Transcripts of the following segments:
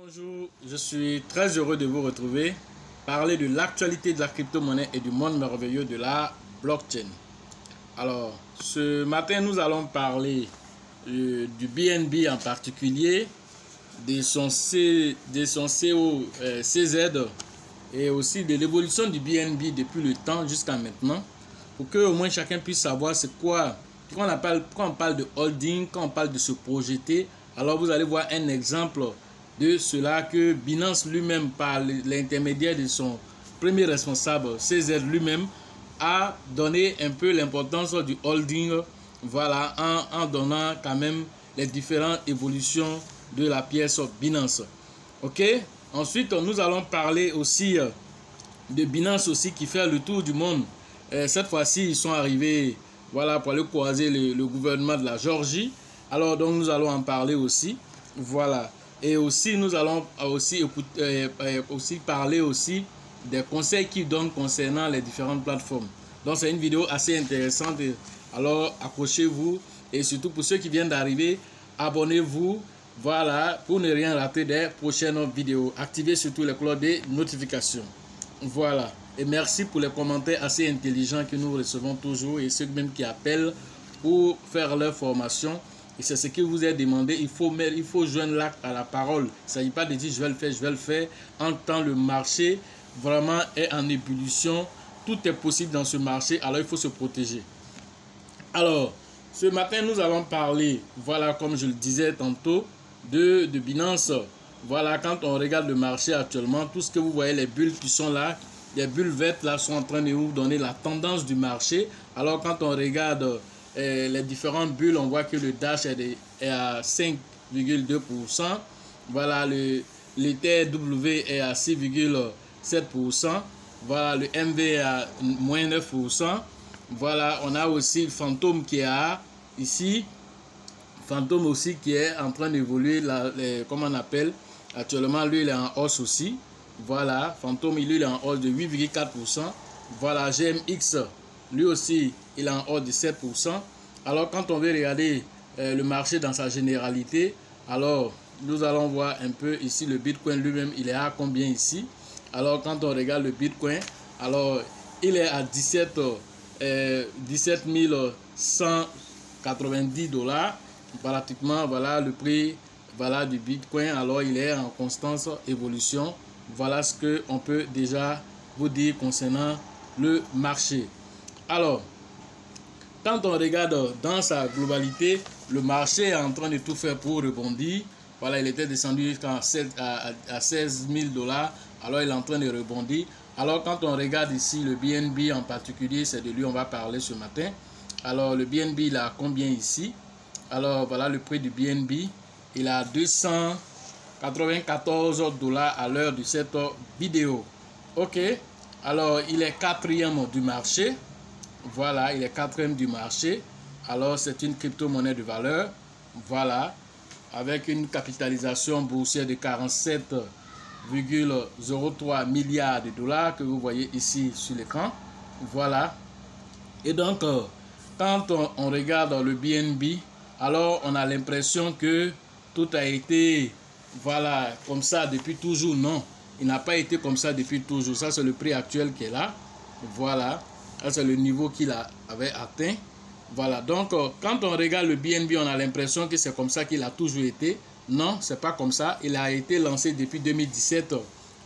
Bonjour, je suis très heureux de vous retrouver, parler de l'actualité de la crypto-monnaie et du monde merveilleux de la blockchain. Alors, ce matin, nous allons parler du BNB en particulier, de son CZ et aussi de l'évolution du BNB depuis le temps jusqu'à maintenant, pour que au moins chacun puisse savoir c'est quoi, quand on parle de holding, quand on parle de se projeter. Alors vous allez voir un exemple de cela que Binance lui-même, par l'intermédiaire de son premier responsable, CZ lui-même, a donné un peu l'importance du holding, voilà, en donnant quand même les différentes évolutions de la pièce Binance. Ok. Ensuite, nous allons parler aussi de Binance aussi qui fait le tour du monde. Cette fois-ci, ils sont arrivés, voilà, pour aller croiser le gouvernement de la Géorgie. Alors, donc, nous allons en parler aussi. Voilà. Et aussi, nous allons aussi parler aussi des conseils qu'ils donnent concernant les différentes plateformes. Donc, c'est une vidéo assez intéressante. Alors, accrochez-vous. Et surtout, pour ceux qui viennent d'arriver, abonnez-vous. Voilà, pour ne rien rater des prochaines vidéos. Activez surtout les cloches de notifications. Voilà. Et merci pour les commentaires assez intelligents que nous recevons toujours et ceux même qui appellent pour faire leur formation. Et c'est ce que vous est demandé. Il faut joindre l'acte à la parole. Il ne s'agit pas de dire je vais le faire. En temps le marché vraiment est en ébullition. Tout est possible dans ce marché. Alors il faut se protéger. Alors, ce matin nous allons parler, voilà, comme je le disais tantôt, de Binance. Voilà, quand on regarde le marché actuellement, tout ce que vous voyez, les bulles qui sont là, les bulles vertes là sont en train de vous donner la tendance du marché. Alors quand on regarde les différentes bulles, on voit que le Dash est à 5,2%. Voilà, l'ETW est à 6,7%. Voilà, le MV est à moins 9%. Voilà, on a aussi le Fantôme qui est à ici. Fantôme aussi qui est en train d'évoluer, comment on appelle, actuellement lui il est en hausse aussi. Voilà, Fantôme lui il est en hausse de 8,4%. Voilà, GMX lui aussi il est en hausse de 7%. Alors quand on veut regarder le marché dans sa généralité, alors nous allons voir un peu ici le Bitcoin lui-même, il est à combien ici. Alors quand on regarde le Bitcoin, alors il est à 17 190 $. Pratiquement, voilà le prix, voilà, du Bitcoin. Alors il est en constante évolution. Voilà ce que on peut déjà vous dire concernant le marché. Alors quand on regarde dans sa globalité, le marché est en train de tout faire pour rebondir. Voilà, il était descendu jusqu'à 16 000 $. Alors il est en train de rebondir. Alors quand on regarde ici le BNB en particulier, c'est de lui on va parler ce matin. Alors le BNB il a combien ici? Alors voilà le prix du BNB, il a 294 $ à l'heure de cette vidéo. Ok, alors il est quatrième du marché. Voilà, il est quatrième du marché. Alors c'est une crypto-monnaie de valeur. Voilà, avec une capitalisation boursière de 47,03 milliards de $ que vous voyez ici sur l'écran. Voilà. Et donc, quand on regarde le BNB, alors on a l'impression que tout a été, voilà, comme ça depuis toujours. Non, il n'a pas été comme ça depuis toujours. Ça, c'est le prix actuel qui est là. Voilà, ça c'est le niveau qu'il avait atteint. Voilà, donc quand on regarde le BNB, on a l'impression que c'est comme ça qu'il a toujours été. Non, c'est pas comme ça. Il a été lancé depuis 2017.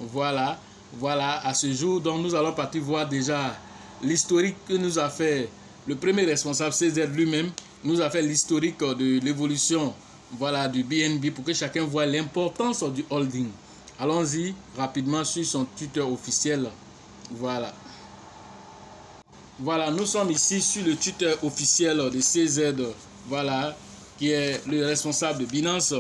Voilà, voilà, à ce jour. Donc nous allons partir voir déjà l'historique que nous a fait le premier responsable CZ lui-même. Nous a fait l'historique de l'évolution, voilà, du BNB pour que chacun voit l'importance du holding. Allons-y rapidement sur son Twitter officiel. Voilà. Voilà, nous sommes ici sur le Twitter officiel de CZ, voilà, qui est le responsable de Binance.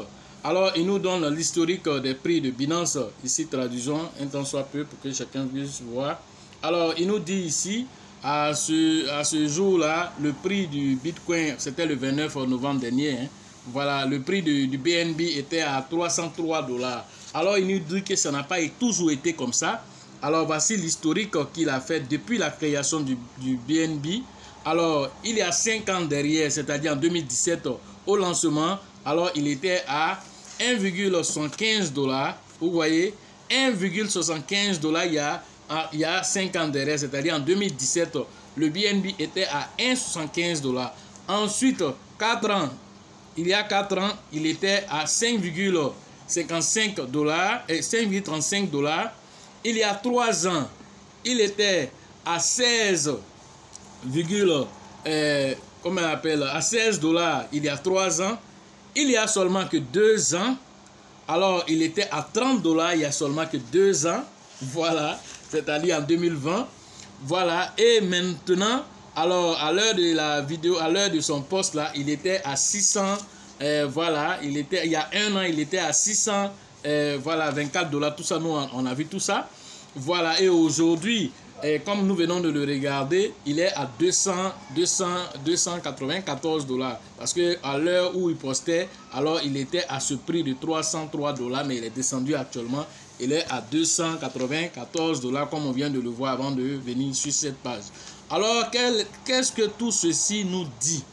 Alors, il nous donne l'historique des prix de Binance. Ici, traduisons un temps soit peu pour que chacun puisse voir. Alors, il nous dit ici, à ce jour-là, le prix du Bitcoin, c'était le 29 novembre dernier. Hein. Voilà, le prix du BNB était à 303 $. Alors, il nous dit que ça n'a pas toujours été comme ça. Alors, voici l'historique qu'il a fait depuis la création du BNB. Alors, il y a 5 ans derrière, c'est-à-dire en 2017, au lancement, alors il était à 1,75 $. Vous voyez, 1,75 $, il y a 5 ans derrière, c'est-à-dire en 2017, le BNB était à 1,75 $. Ensuite, 4 ans, il y a 4 ans, il était à 5,55 $ et 5,35 $. Il y a 3 ans, il était à 16, comment on appelle, à 16 $ il y a 3 ans. Il y a seulement que 2 ans, alors il était à 30 $ il y a seulement que 2 ans. Voilà, c'est-à-dire en 2020. Voilà, et maintenant, alors à l'heure de la vidéo, à l'heure de son poste là, il était à 600. Voilà, il y a 1 an, il était à 600. Voilà, 24 $. Tout ça, nous on a vu tout ça. Voilà, et aujourd'hui, comme nous venons de le regarder, il est à 294 $. Parce que à l'heure où il postait, alors il était à ce prix de 303 $, mais il est descendu actuellement. Il est à 294 $, comme on vient de le voir avant de venir sur cette page. Alors, qu'est-ce que tout ceci nous dit?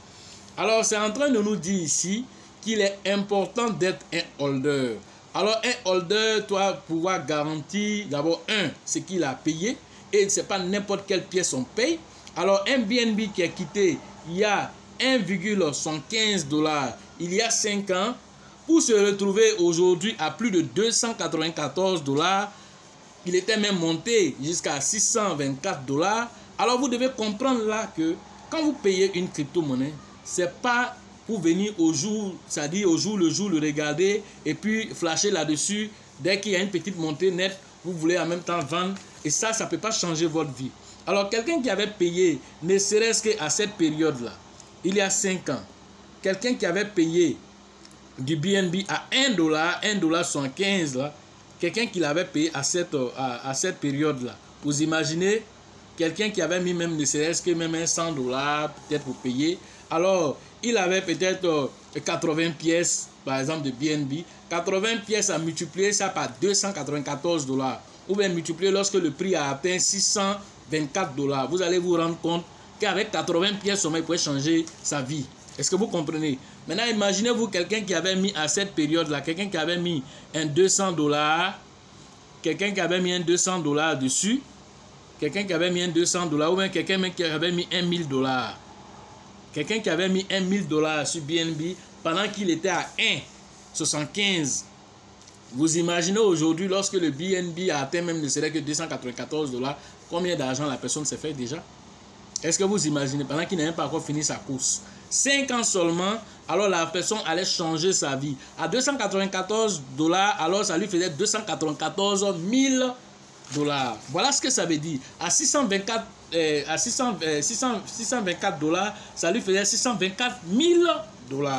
Alors, c'est en train de nous dire ici qu'il est important d'être un holder. Alors, un holder doit pouvoir garantir d'abord, ce qu'il a payé. Et ce n'est pas n'importe quelle pièce on paye. Alors, un BNB qui est quitté il y a 1,75 $ il y a 5 ans, pour se retrouver aujourd'hui à plus de 294 $, il était même monté jusqu'à 624 $. Alors, vous devez comprendre là que quand vous payez une crypto-monnaie, ce n'est pas pour venir au jour, c'est-à-dire au jour le jour, le regarder et puis flasher là-dessus. Dès qu'il y a une petite montée nette, vous voulez en même temps vendre. Et ça ne peut pas changer votre vie. Alors, quelqu'un qui avait payé, ne serait-ce qu'à cette période-là, il y a 5 ans, quelqu'un qui avait payé du BNB à 1 $, 1,75 $, quelqu'un qui l'avait payé à cette période-là, vous imaginez, quelqu'un qui avait mis même ne serait-ce que même 100 $ peut-être pour payer. Alors, il avait peut-être 80 pièces, par exemple, de BNB. 80 pièces à multiplier ça par 294 $. Ou bien multiplier lorsque le prix a atteint 624 $. Vous allez vous rendre compte qu'avec 80 pièces, il pourrait changer sa vie. Est-ce que vous comprenez? Maintenant, imaginez-vous quelqu'un qui avait mis à cette période-là, quelqu'un qui avait mis un 200 $, quelqu'un qui avait mis un 200 $ dessus, quelqu'un qui avait mis un 200 $, ou bien quelqu'un qui avait mis un 1000 $. Quelqu'un qui avait mis un 1000 $ sur BNB pendant qu'il était à 1,75 $. Vous imaginez aujourd'hui, lorsque le BNB a atteint même ne serait que 294 $, combien d'argent la personne s'est fait déjà? Est-ce que vous imaginez, pendant qu'il n'a même pas encore fini sa course? 5 ans seulement, alors la personne allait changer sa vie. À 294 $, alors ça lui faisait 294 000 $. Voilà ce que ça veut dire. À 624 $, ça lui faisait 624 000 $.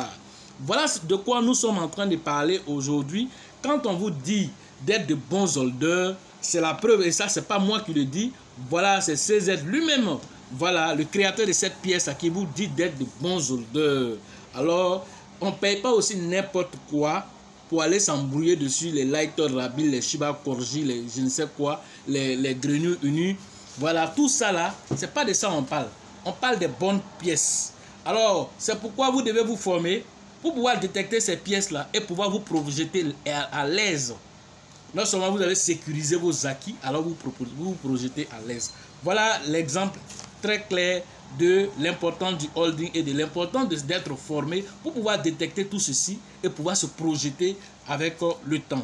Voilà de quoi nous sommes en train de parler aujourd'hui. Quand on vous dit d'être de bons holders, c'est la preuve, et ça, c'est pas moi qui le dis. Voilà, c'est CZ lui-même. Voilà, le créateur de cette pièce qui vous dit d'être de bons holders. Alors, on ne paye pas aussi n'importe quoi pour aller s'embrouiller dessus, les Lighter Rabil, les Shiba Corgi, les je ne sais quoi, les Grenouilles Unies. Voilà, tout ça là, c'est pas de ça on parle. On parle des bonnes pièces. Alors, c'est pourquoi vous devez vous former pour pouvoir détecter ces pièces-là et pouvoir vous projeter à l'aise. Non seulement vous allez sécuriser vos acquis, alors vous vous projetez à l'aise. Voilà l'exemple très clair de l'importance du holding et de l'importance d'être formé pour pouvoir détecter tout ceci et pouvoir se projeter avec le temps.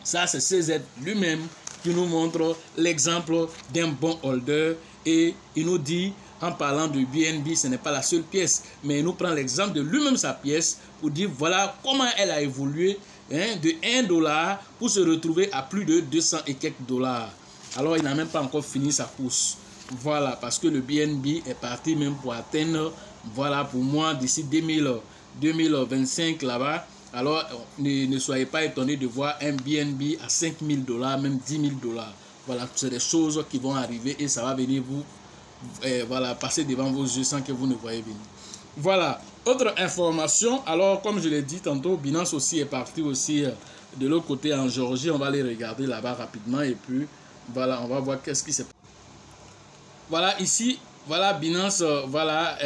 Ça, c'est CZ lui-même qui nous montre l'exemple d'un bon holder et il nous dit, en parlant de BNB, ce n'est pas la seule pièce, mais il nous prend l'exemple de lui-même sa pièce pour dire voilà comment elle a évolué de 1 $ pour se retrouver à plus de 200 et quelques $. Alors, il n'a même pas encore fini sa course. Voilà, parce que le BNB est parti même pour atteindre, voilà, pour moi, d'ici 2025 là-bas. Alors, ne soyez pas étonnés de voir un BNB à 5 000 $, même 10 000 $. Voilà, c'est des choses qui vont arriver et ça va venir vous voilà, passer devant vos yeux sans que vous ne voyez venir. Voilà, autre information. Alors, comme je l'ai dit tantôt, Binance aussi est parti aussi de l'autre côté en Géorgie. On va aller regarder là-bas rapidement et puis voilà, on va voir qu'est-ce qui s'est passé. Voilà, ici, voilà Binance, voilà,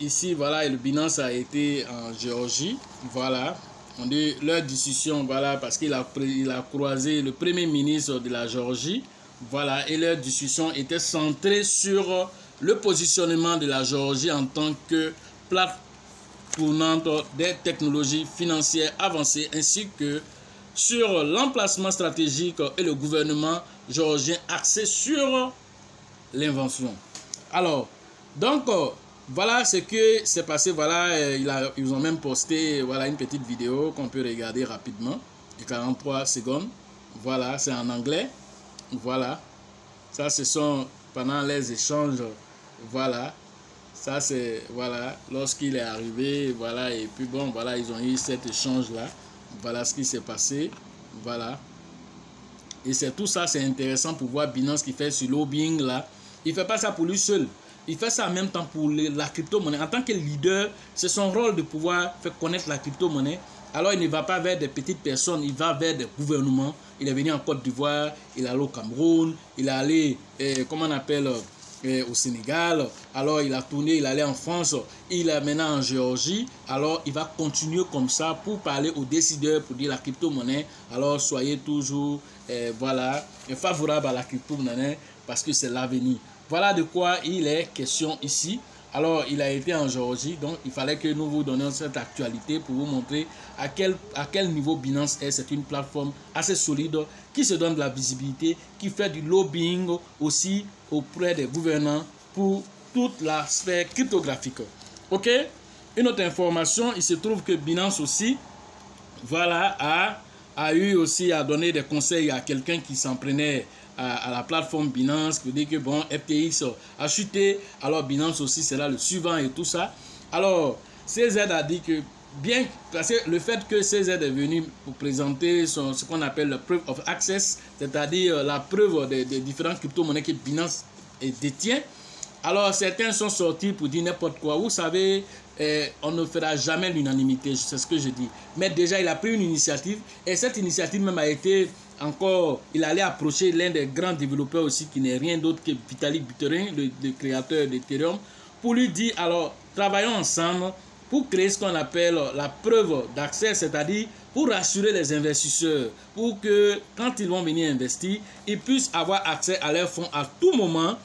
ici, voilà, et le Binance a été en Géorgie, voilà, On dit leur discussion, voilà, parce qu'il a croisé le premier ministre de la Géorgie, voilà, et leur discussion était centrée sur le positionnement de la Géorgie en tant que plateforme tournante des technologies financières avancées, ainsi que sur l'emplacement stratégique et le gouvernement géorgien axé sur l'invention. Alors, donc, voilà ce que s'est passé. Voilà, ils ont même posté voilà, une petite vidéo qu'on peut regarder rapidement, de 43 secondes. Voilà, c'est en anglais. Voilà, ça ce sont pendant les échanges. Voilà, ça c'est, voilà, lorsqu'il est arrivé, voilà, et puis bon, voilà, ils ont eu cet échange-là. Voilà ce qui s'est passé. Voilà. Et c'est tout ça, c'est intéressant pour voir Binance qui fait ce lobbying là. Il ne fait pas ça pour lui seul. Il fait ça en même temps pour la crypto-monnaie. En tant que leader, c'est son rôle de pouvoir faire connaître la crypto-monnaie. Alors il ne va pas vers des petites personnes, il va vers des gouvernements. Il est venu en Côte d'Ivoire, il est allé au Cameroun, il est allé, comment on appelle, au Sénégal. Alors il a tourné, il est allé en France, il est maintenant en Géorgie. Alors il va continuer comme ça pour parler aux décideurs, pour dire la crypto-monnaie. Alors soyez toujours voilà, favorable à la crypto-monnaie parce que c'est l'avenir. Voilà de quoi il est question ici. Alors, il a été en Géorgie, donc il fallait que nous vous donnions cette actualité pour vous montrer à quel niveau Binance est. C'est une plateforme assez solide qui se donne de la visibilité, qui fait du lobbying aussi auprès des gouvernants pour toute la sphère cryptographique. Ok? Une autre information, il se trouve que Binance aussi, voilà, a eu aussi à donner des conseils à quelqu'un qui s'en prenait à la plateforme Binance, qui dit que bon, FTX a chuté, alors Binance aussi sera le suivant et tout ça. Alors, CZ a dit que bien, parce que le fait que CZ est venu pour présenter ce qu'on appelle le proof of access, c'est-à-dire la preuve des différentes crypto-monnaies que Binance détient, alors certains sont sortis pour dire n'importe quoi. Vous savez, on ne fera jamais l'unanimité, c'est ce que je dis. Mais déjà, il a pris une initiative et cette initiative même a été encore, il allait approcher l'un des grands développeurs aussi qui n'est rien d'autre que Vitalik Buterin, le créateur d'Ethereum, pour lui dire alors, travaillons ensemble pour créer ce qu'on appelle la preuve d'accès, c'est-à-dire pour rassurer les investisseurs, pour que quand ils vont venir investir, ils puissent avoir accès à leurs fonds à tout moment.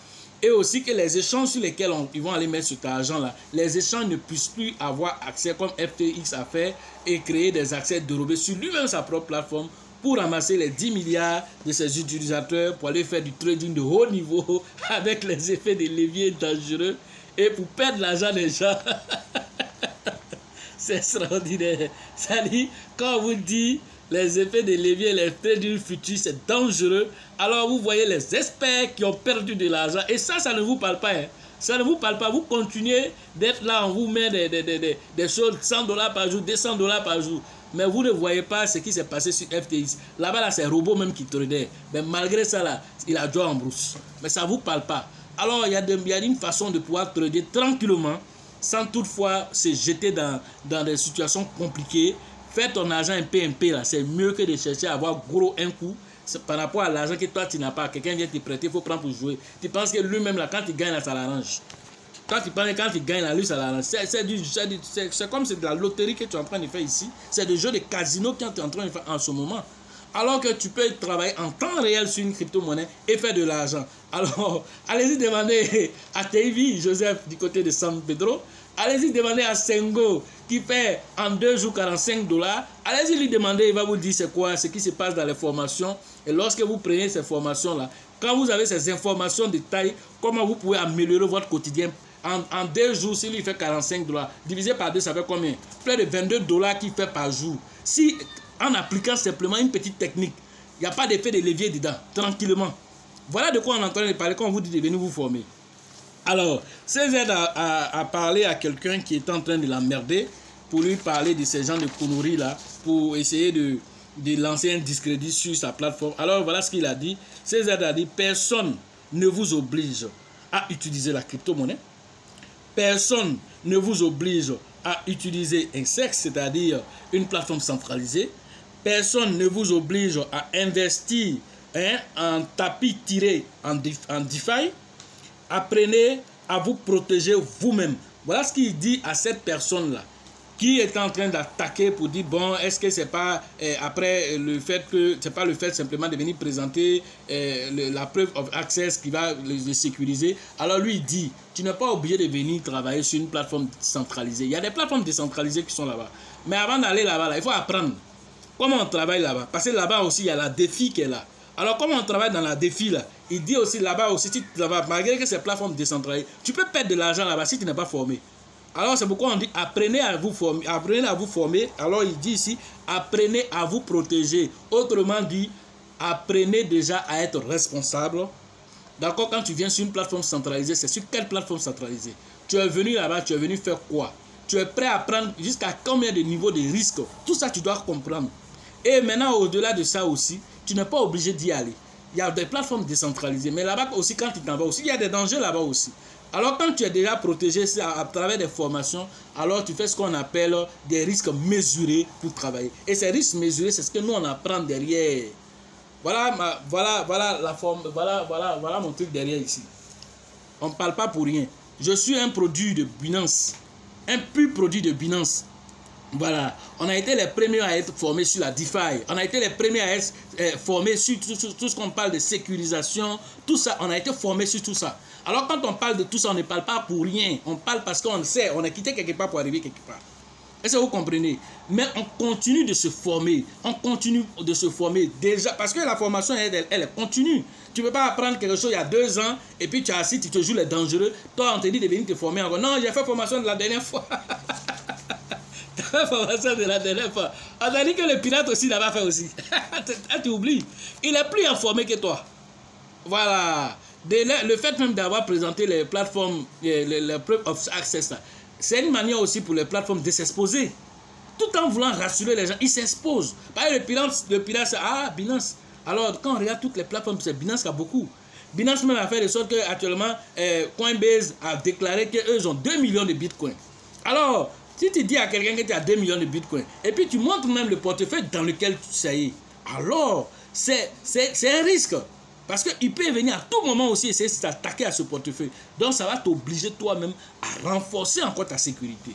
Et aussi que les échanges sur lesquels ils vont aller mettre cet argent-là, les échanges ne puissent plus avoir accès comme FTX a fait et créer des accès dérobés sur lui-même sa propre plateforme pour ramasser les 10 milliards de ses utilisateurs pour aller faire du trading de haut niveau avec les effets de levier dangereux et pour perdre l'argent des gens. C'est extraordinaire. Ça dit, quand on vous dit les effets de levier, les trading futurs, c'est dangereux. Alors vous voyez les experts qui ont perdu de l'argent. Et ça ne vous parle pas. Hein. Ça ne vous parle pas. Vous continuez d'être là, on vous met des choses, $100 par jour, $200 par jour. Mais vous ne voyez pas ce qui s'est passé sur FTX. Là-bas, là, c'est un robot même qui tradait. Mais malgré ça, là, il a joué en brousse. Mais ça ne vous parle pas. Alors, il y a une façon de pouvoir trader tranquillement, sans toutefois se jeter dans des situations compliquées. Faire ton argent un PMP, là, c'est mieux que de chercher à avoir gros un coup. Par rapport à l'argent que toi, tu n'as pas. Quelqu'un vient te prêter, il faut prendre pour jouer. Tu penses que lui-même, là, quand il gagne, là, ça l'arrange. Quand il gagne la lutte, ça l'arrange. C'est comme c'est de la loterie que tu es en train de faire ici. C'est des jeux de casino que tu es en train de faire en ce moment. Alors que tu peux travailler en temps réel sur une crypto-monnaie et faire de l'argent. Alors, allez-y demander à TV, Joseph, du côté de San Pedro. Allez-y demander à Sengo, qui fait en 2 jours $45. Allez-y lui demander, il va vous dire c'est quoi, ce qui se passe dans les formations. Et lorsque vous prenez ces formations-là, quand vous avez ces informations de taille, comment vous pouvez améliorer votre quotidien. En 2 jours, s'il lui fait $45, divisé par 2, ça fait combien? Près de $22 qu'il fait par jour. Si, en appliquant simplement une petite technique, il n'y a pas d'effet de levier dedans, tranquillement. Voilà de quoi on est en train de parler quand on vous dit de venir vous former. Alors, CZ a parlé à quelqu'un qui est en train de l'emmerder pour lui parler de ces gens de conneries là, pour essayer de lancer un discrédit sur sa plateforme. Alors, voilà ce qu'il a dit. CZ a dit, personne ne vous oblige à utiliser la crypto-monnaie. Personne ne vous oblige à utiliser un sexe, c'est-à-dire une plateforme centralisée. Personne ne vous oblige à investir en tapis tiré en DeFi. Apprenez à vous protéger vous-même. Voilà ce qu'il dit à cette personne-là qui est en train d'attaquer pour dire bon, est-ce que c'est pas après le fait que c'est pas le fait simplement de venir présenter la preuve of access qui va le sécuriser. Alors lui il dit, tu n'es pas obligé de venir travailler sur une plateforme centralisée. Il y a des plateformes décentralisées qui sont là-bas. Mais avant d'aller là-bas, il faut apprendre comment on travaille là-bas. Parce que là-bas aussi, il y a la défi qui est là. Alors, comment on travaille dans la défi là? Il dit aussi là-bas aussi, malgré que c'est plateforme décentralisée, tu peux perdre de l'argent là-bas si tu n'es pas formé. Alors c'est pourquoi on dit apprenez à vous former, Alors il dit ici apprenez à vous protéger. Autrement dit, apprenez déjà à être responsable. D'accord, quand tu viens sur une plateforme centralisée, c'est sur quelle plateforme centralisée? Tu es venu là-bas, tu es venu faire quoi? Tu es prêt à prendre jusqu'à combien de niveaux de risque? Tout ça tu dois comprendre. Et maintenant au-delà de ça aussi, tu n'es pas obligé d'y aller. Il y a des plateformes décentralisées, mais là-bas aussi quand tu t'en vas aussi, il y a des dangers là-bas aussi. Alors quand tu es déjà protégé à travers des formations, alors tu fais ce qu'on appelle des risques mesurés pour travailler. Et ces risques mesurés, c'est ce que nous on apprend derrière. Voilà mon truc derrière ici. On ne parle pas pour rien. Je suis un produit de Binance, un pur produit de Binance. Voilà, on a été les premiers à être formés sur la DeFi. On a été les premiers à être formés sur tout ce qu'on parle de sécurisation. Tout ça, on a été formés sur tout ça. Alors quand on parle de tout ça, on ne parle pas pour rien. On parle parce qu'on sait, on est quitté quelque part pour arriver quelque part. Est-ce que vous comprenez? Mais on continue de se former. On continue de se former déjà. Parce que la formation, elle est continue. Tu ne peux pas apprendre quelque chose il y a 2 ans et puis tu es assis, tu te joues les dangereux. Toi, on te dit de venir te former encore. Non, j'ai fait formation de la dernière fois. Tu as fait formation de la dernière fois. On a dit que le pirate aussi l'a fait aussi. Tu oublies. Il est plus informé que toi. Voilà. Le fait même d'avoir présenté les plateformes, les proof of access, c'est une manière aussi pour les plateformes de s'exposer. Tout en voulant rassurer les gens, ils s'exposent. Par exemple, le pirate, c'est Binance. Alors, quand on regarde toutes les plateformes, c'est Binance qui a beaucoup. Binance même a fait de sorte qu'actuellement, Coinbase a déclaré qu'eux ont 2 millions de bitcoins. Alors, si tu dis à quelqu'un que tu as 2 millions de bitcoins, et puis tu montres même le portefeuille dans lequel tu es, alors, c'est un risque. Parce qu'il peut venir à tout moment aussi essayer de s'attaquer à ce portefeuille. Donc, ça va t'obliger toi-même à renforcer encore ta sécurité.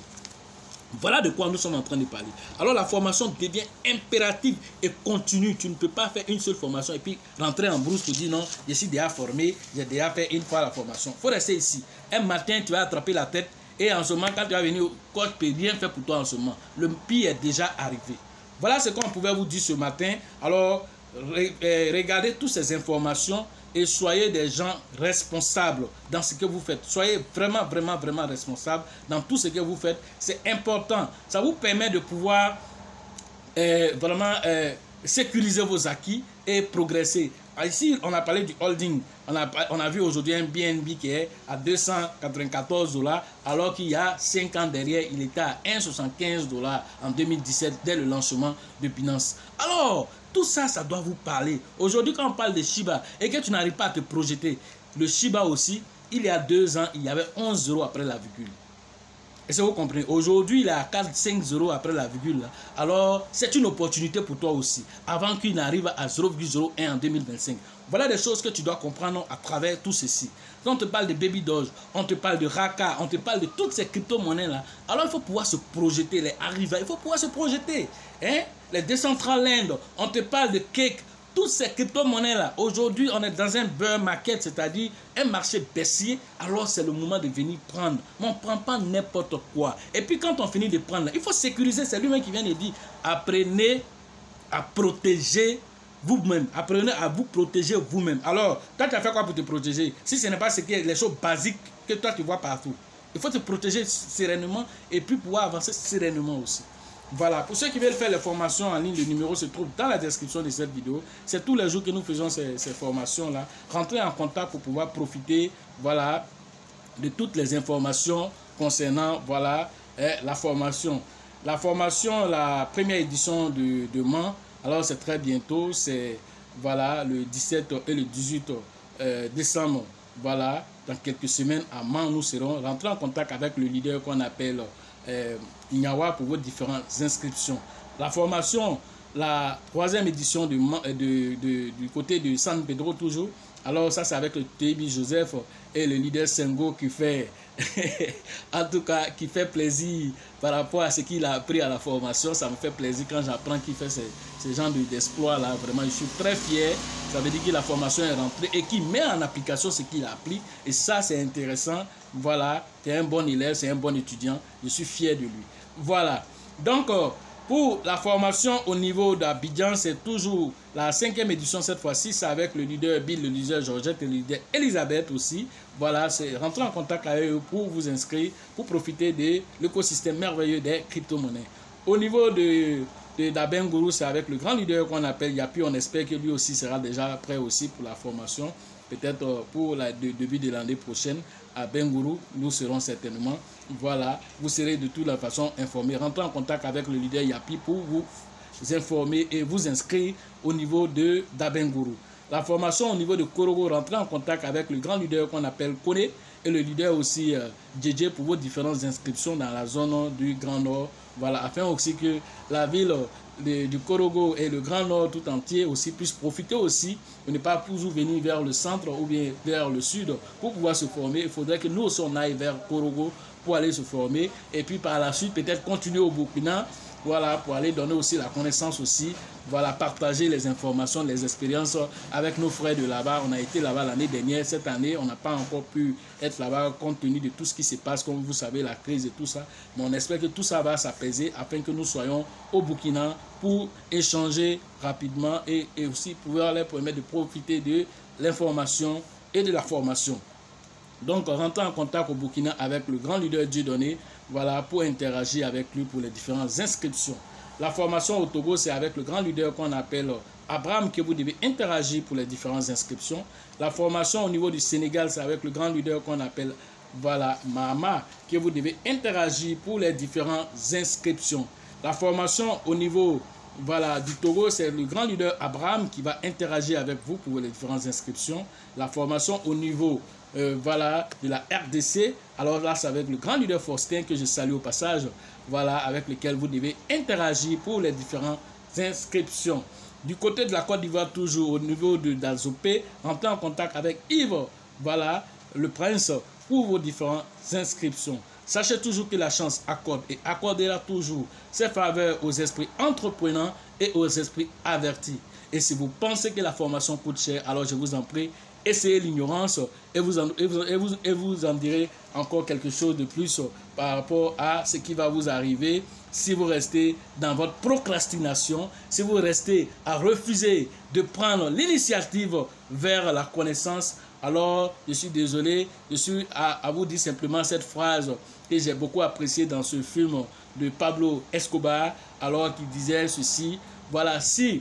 Voilà de quoi nous sommes en train de parler. Alors, la formation devient impérative et continue. Tu ne peux pas faire une seule formation et puis rentrer en brousse pour dire non, je suis déjà formé, j'ai déjà fait une fois la formation. Il faut rester ici. Un matin, tu vas attraper la tête et en ce moment, quand tu vas venir, coach peut rien faire pour toi en ce moment. Le pire est déjà arrivé. Voilà ce qu'on pouvait vous dire ce matin. Alors, regardez toutes ces informations et soyez des gens responsables dans ce que vous faites. Soyez vraiment responsables dans tout ce que vous faites. C'est important. Ça vous permet de pouvoir sécuriser vos acquis et progresser. Ici, on a parlé du holding. On a vu aujourd'hui un BNB qui est à 294 $, alors qu'il y a 5 ans derrière, il était à 1,75 $ en 2017, dès le lancement de Binance. Alors, tout ça, ça doit vous parler. Aujourd'hui, quand on parle de Shiba et que tu n'arrives pas à te projeter, le Shiba aussi, il y a 2 ans, il y avait 11 € après la virgule. Est-ce que vous comprenez? Aujourd'hui, il est à 4-5 € après la virgule. Alors, c'est une opportunité pour toi aussi, avant qu'il n'arrive à 0,01 en 2025. Voilà des choses que tu dois comprendre à travers tout ceci. Quand on te parle de Baby Doge, on te parle de Raka, on te parle de toutes ces crypto-monnaies-là. Alors, il faut pouvoir se projeter, les arrivées, il faut pouvoir se projeter. Hein? Les Decentraland, on te parle de Cake. Toutes ces crypto-monnaies-là, aujourd'hui, on est dans un bear market, c'est-à-dire un marché baissier, alors c'est le moment de venir prendre. Mais on ne prend pas n'importe quoi. Et puis quand on finit de prendre, il faut sécuriser. C'est lui-même qui vient de dire, apprenez à protéger vous-même. Apprenez à vous protéger vous-même. Alors, toi, tu as fait quoi pour te protéger? Si ce n'est pas les choses basiques que toi, tu vois partout. Il faut te protéger sereinement et puis pouvoir avancer sereinement aussi. Voilà, pour ceux qui veulent faire les formations en ligne, le numéro se trouve dans la description de cette vidéo. C'est tous les jours que nous faisons ces formations-là. Rentrez en contact pour pouvoir profiter, voilà, de toutes les informations concernant, voilà, la formation. La formation, la première édition de demain, alors c'est très bientôt, c'est, voilà, le 17 et le 18 décembre, voilà, dans quelques semaines à Mans, nous serons rentrés en contact avec le leader qu'on appelle Ignawa pour vos différentes inscriptions. La formation la 3e édition du côté de San Pedro toujours. Alors ça c'est avec le TB Joseph et le leader Sengo qui fait en tout cas qui fait plaisir par rapport à ce qu'il a appris à la formation. Ça me fait plaisir quand j'apprends qu'il fait ce genre d'exploit là. Vraiment je suis très fier. Ça veut dire que la formation est rentrée et qu'il met en application ce qu'il a appris. Et ça c'est intéressant. Voilà, c'est un bon élève, c'est un bon étudiant. Je suis fier de lui. Voilà. Donc pour la formation au niveau d'Abidjan, c'est toujours la 5e édition cette fois-ci. C'est avec le leader Bill, le leader Georgette et le leader Elisabeth aussi. Voilà, c'est rentrer en contact avec eux pour vous inscrire, pour profiter de l'écosystème merveilleux des crypto-monnaies. Au niveau d'Abengourou, c'est avec le grand leader qu'on appelle Yapi. On espère que lui aussi sera déjà prêt aussi pour la formation. Peut-être pour le début de l'année prochaine à Bengourou, nous serons certainement. Voilà, vous serez de toute la façon informés. Rentrez en contact avec le leader Yapi pour vous informer et vous inscrire au niveau d'Abengourou. La formation au niveau de Korogo, rentrez en contact avec le grand leader qu'on appelle Kone et le leader aussi JJ pour vos différentes inscriptions dans la zone du Grand Nord. Voilà, afin aussi que la ville du Korogo et le Grand Nord tout entier aussi puissent profiter aussi, de ne pas toujours venir vers le centre ou bien vers le sud pour pouvoir se former. Il faudrait que nous aussi on aille vers Korogo pour aller se former et puis par la suite peut-être continuer au Burkina, voilà, pour aller donner aussi la connaissance aussi, voilà, partager les informations, les expériences avec nos frères de là-bas. On a été là-bas l'année dernière, cette année on n'a pas encore pu être là-bas compte tenu de tout ce qui se passe, comme vous savez, la crise et tout ça, mais on espère que tout ça va s'apaiser afin que nous soyons au Burkina pour échanger rapidement et aussi pouvoir leur permettre de profiter de l'information et de la formation. Donc, rentrez en contact au Burkina avec le grand leader Dieudonné, voilà, pour interagir avec lui pour les différentes inscriptions. La formation au Togo, c'est avec le grand leader qu'on appelle Abraham que vous devez interagir pour les différentes inscriptions. La formation au niveau du Sénégal, c'est avec le grand leader qu'on appelle, voilà, Mahama, que vous devez interagir pour les différentes inscriptions. La formation au niveau, voilà, du Togo, c'est le grand leader Abraham qui va interagir avec vous pour les différentes inscriptions. La formation au niveau voilà, de la RDC, alors là c'est avec le grand leader Faustin que je salue au passage, voilà, avec lequel vous devez interagir pour les différentes inscriptions. Du côté de la Côte d'Ivoire, toujours au niveau de d'Azopé, rentrez en contact avec Yves, voilà, le prince, pour vos différentes inscriptions. Sachez toujours que la chance accorde et accordera toujours ses faveurs aux esprits entreprenants et aux esprits avertis. Et si vous pensez que la formation coûte cher, alors je vous en prie, essayez l'ignorance et vous en direz encore quelque chose de plus par rapport à ce qui va vous arriver si vous restez dans votre procrastination, si vous restez à refuser de prendre l'initiative vers la connaissance. Alors, je suis désolé, je suis à vous dire simplement cette phrase que j'ai beaucoup appréciée dans ce film de Pablo Escobar, alors qu'il disait ceci, voilà, si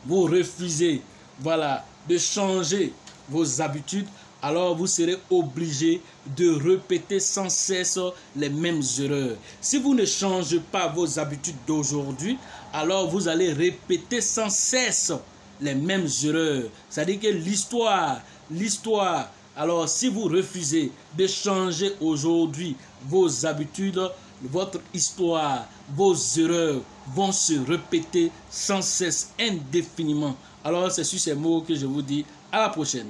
vous refusez, voilà, de changer vos habitudes, alors vous serez obligé de répéter sans cesse les mêmes erreurs. Si vous ne changez pas vos habitudes d'aujourd'hui, alors vous allez répéter sans cesse les mêmes erreurs. C'est-à-dire que l'histoire, alors si vous refusez de changer aujourd'hui vos habitudes, votre histoire, vos erreurs vont se répéter sans cesse, indéfiniment. Alors c'est sur ces mots que je vous dis à la prochaine.